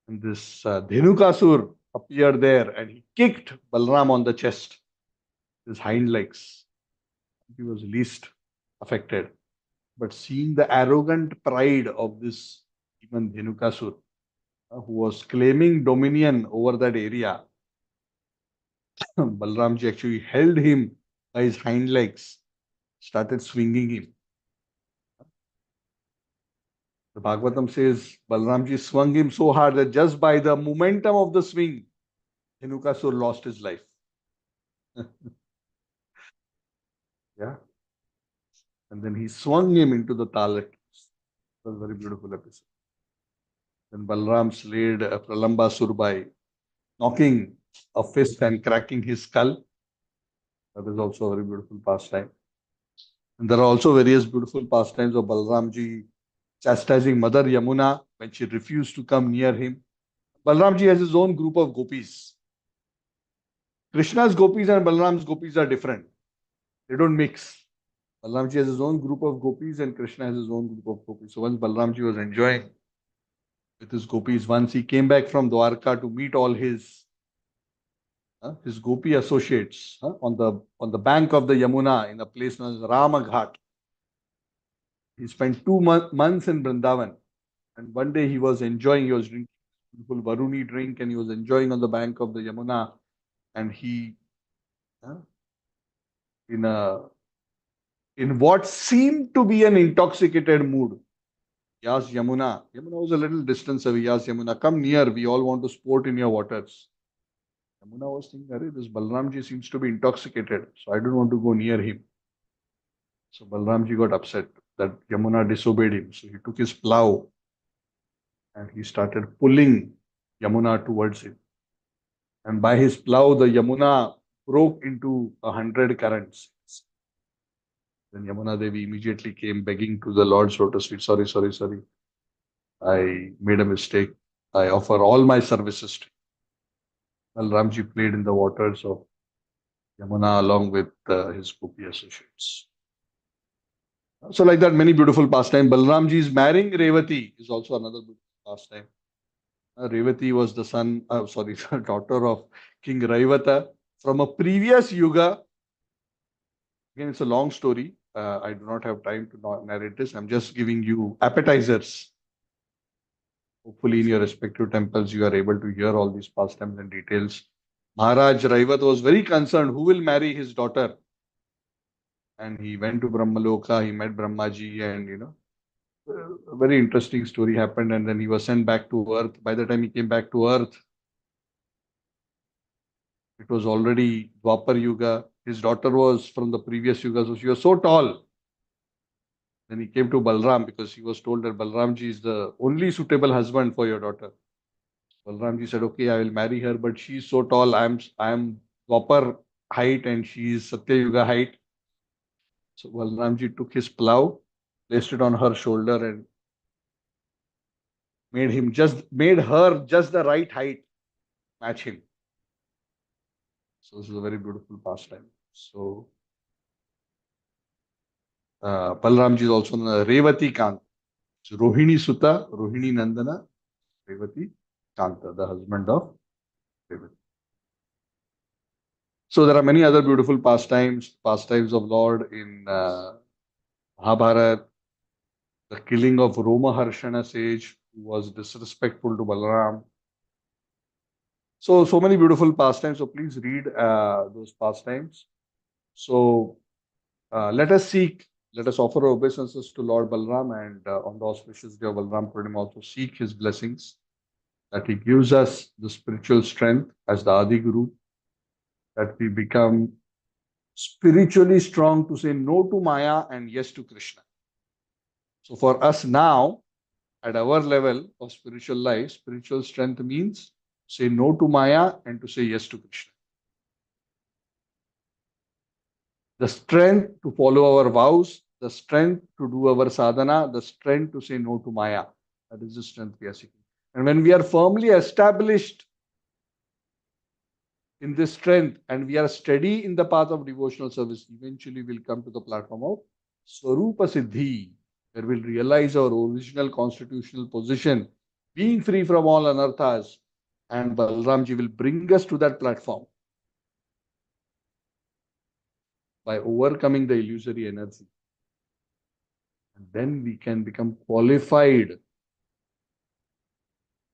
And this Dhenukasur appeared there and he kicked Balaram on the chest, his hind legs. He was least affected. But seeing the arrogant pride of this demon Dhenukasur, who was claiming dominion over that area, Balramji actually held him by his hind legs, started swinging him. The Bhagavatam says Balramji swung him so hard that just by the momentum of the swing, Dhenukasur lost his life. Yeah. And then he swung him into the talat. It was a very beautiful episode. Then Balram slayed Pralambasur by knocking a fist and cracking his skull. That is also a very beautiful pastime. And there are also various beautiful pastimes of Balramji chastising Mother Yamuna when she refused to come near him. Balramji has his own group of gopis. Krishna's gopis and Balram's gopis are different. They don't mix. Balramji has his own group of gopis and Krishna has his own group of gopis. So once Balramji was enjoying with his gopis, once he came back from Dwarka to meet all his gopi associates on the bank of the Yamuna in a place known as Ramaghat. He spent 2 months in Vrindavan. And one day he was drinking beautiful Varuni drink and he was enjoying on the bank of the Yamuna. And he, in what seemed to be an intoxicated mood, he asked Yamuna. Yamuna was a little distance away. He asked Yamuna, come near, we all want to sport in your waters. Yamuna was thinking, this Balramji seems to be intoxicated, so I don't want to go near him. So Balramji got upset that Yamuna disobeyed him. So he took his plow and he started pulling Yamuna towards him. And by his plow, the Yamuna broke into 100 currents. Then Yamuna Devi immediately came begging to the Lord's lotus feet. Sorry. I made a mistake. I offer all my services to you. Balramji played in the waters of Yamuna along with his gopi associates. So like that, many beautiful pastime. Balramji is marrying Revati is also another beautiful pastime. Revati was the daughter of King Raivata from a previous yuga. Again, it's a long story. I do not have time to narrate this. I'm just giving you appetizers. Hopefully, in your respective temples, you are able to hear all these pastimes and details. Maharaj Raivat was very concerned who will marry his daughter. And he went to Brahmaloka, he met Brahmaji, and a very interesting story happened. And then he was sent back to earth. By the time he came back to earth, it was already Dwapar Yuga. His daughter was from the previous Yuga, so she was so tall. Then he came to Balram because he was told that Balramji is the only suitable husband for your daughter. Balramji said, okay, I will marry her, but she is so tall. I am Dwapar height and she is Satya Yuga height. So Balramji took his plow, placed it on her shoulder, and made her just the right height, match him. So this is a very beautiful pastime. So Balramji is also Revati Kant. So Rohini Sutta, Rohini Nandana, Revati Kanta, the husband of Revati. So there are many other beautiful pastimes of Lord in Mahabharata. The killing of Romaharshana sage, who was disrespectful to Balaram. So many beautiful pastimes. So please read those pastimes. So let us offer obeisances to Lord Balaram, and on the auspicious day of Balaram Purnima also seek his blessings, that he gives us the spiritual strength as the Adi Guru, that we become spiritually strong to say no to Maya and yes to Krishna. So for us now, at our level of spiritual life, spiritual strength means say no to Maya and to say yes to Krishna. The strength to follow our vows, the strength to do our sadhana, the strength to say no to Maya. That is the strength we are seeking. And when we are firmly established in this strength and we are steady in the path of devotional service, eventually we'll come to the platform of Swarupa Siddhi, where we'll realize our original constitutional position, being free from all anarthas, and Balramji will bring us to that platform by overcoming the illusory energy. And then we can become qualified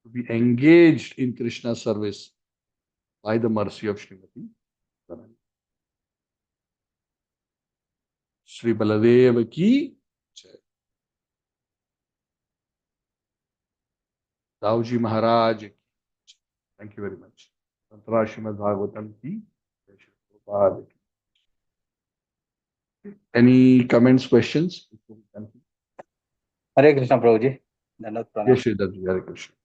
to be engaged in Krishna's service by the mercy of Srimati Radharani. Shri Baladev ki jai. Dauji Maharaj ki jai. Thank you very much. Tantra Srimad Bhagavatam ki jai. Any comments, questions? Hare Krishna, Prabhuji. Yes, Sridharji, Hare Krishna.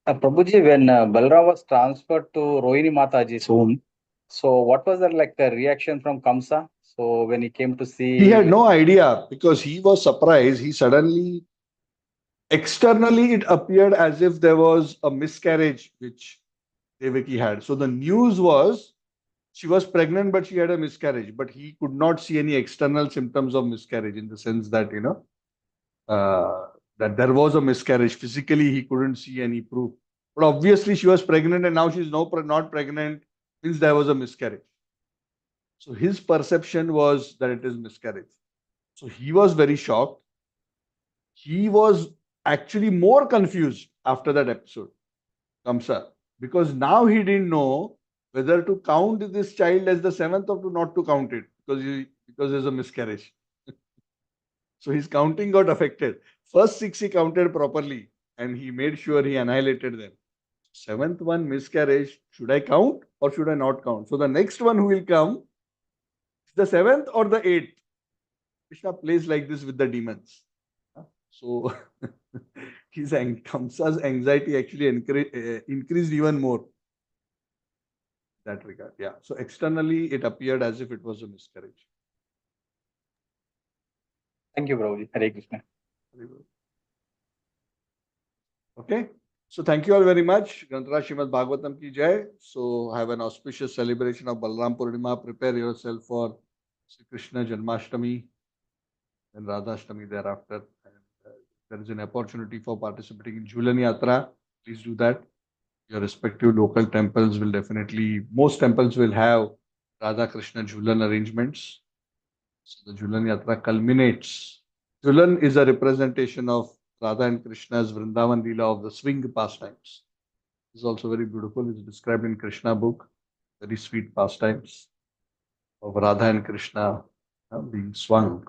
Prabhuji, when Balram was transferred to Rohini Mataji's home, so what was the reaction from Kamsa? So when he came to see, he had no idea because he was surprised. He suddenly, externally, it appeared as if there was a miscarriage which Devaki had. So the news was she was pregnant, but she had a miscarriage. But he could not see any external symptoms of miscarriage in the sense that that there was a miscarriage. Physically, he couldn't see any proof. But obviously, she was pregnant, and now she's not pregnant, means there was a miscarriage. So his perception was that it is miscarriage. So he was very shocked. He was actually more confused after that episode, Kamsa, because now he didn't know whether to count this child as the seventh or to not to count it because there's a miscarriage. So his counting got affected. First six he counted properly and he made sure he annihilated them. Seventh one, miscarriage, should I count or should I not count? So the next one who will come is the seventh or the eighth. Krishna plays like this with the demons. So Kamsa's anxiety actually increased even more. That regard, yeah. So externally, it appeared as if it was a miscarriage. Thank you, Prabhuji. Hare Krishna. Okay. So thank you all very much. Granthara Srimad Bhagavatam ki jai. So have an auspicious celebration of Balaram Purnima. Prepare yourself for Sri Krishna Janmashtami and Radhashtami thereafter. And there is an opportunity for participating in Jhulan Yatra. Please do that. Your respective local temples will definitely, most temples will have Radha Krishna Jhulan arrangements. So the Jhulan Yatra culminates. Jhulan is a representation of Radha and Krishna's Vrindavan Leela of the swing pastimes. This is also very beautiful. It's described in Krishna book. Very sweet pastimes of Radha and Krishna being swung.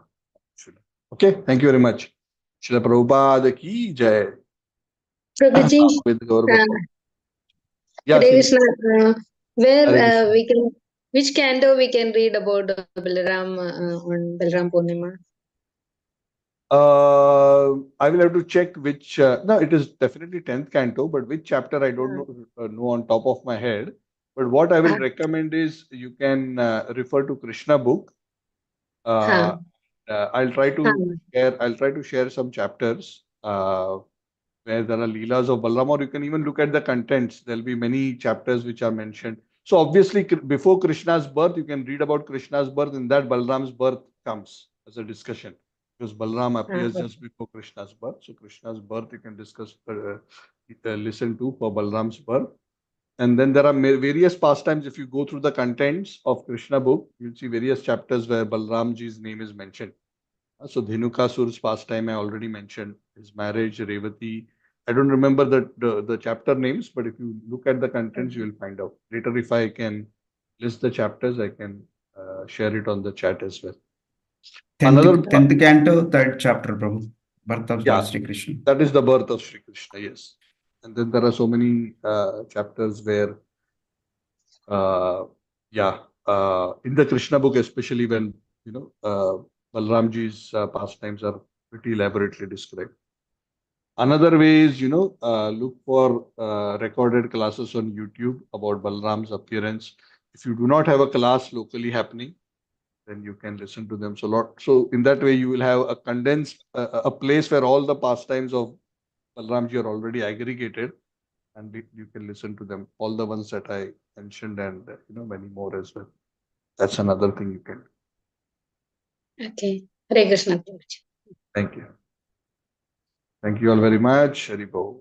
Okay, thank you very much. Srila Prabhupada ki jai. Prabhuji, yeah, Krishna, where Krishna. we can, which canto we can read about Balaram on Balaram Purnima? I will have to check which. No, it is definitely 10th canto, but which chapter I don't know on top of my head. But what I will Ah. recommend is you can refer to Krishna book. Huh. I'll try Huh. to share some chapters where there are Leelas of Balram, or you can even look at the contents. There'll be many chapters which are mentioned. So obviously, before Krishna's birth, you can read about Krishna's birth. In that, Balram's birth comes as a discussion, because Balram appears Okay. just before Krishna's birth. So Krishna's birth you can listen to for Balram's birth. And then there are various pastimes. If you go through the contents of Krishna book, you'll see various chapters where Balramji's name is mentioned. So Dhenukasura's pastime I already mentioned. His marriage, Revati. I don't remember the chapter names, but if you look at the contents, you will find out. Later, if I can list the chapters, I can share it on the chat as well. Another, 10th canto, 3rd chapter, Prabhu. Birth of yeah, Lord Sri Krishna. that is the birth of Sri Krishna. Yes, and then there are so many chapters where, in the Krishna book, especially when Balramji's pastimes are pretty elaborately described. Another way is, look for recorded classes on YouTube about Balram's appearance. If you do not have a class locally happening, then you can listen to them. So in that way, you will have a condensed, a place where all the pastimes of Balramji are already aggregated, and you can listen to them, all the ones that I mentioned, and many more as well. That's another thing you can do. Okay. Hare Krishna. Thank you. Thank you all very much. Haribol.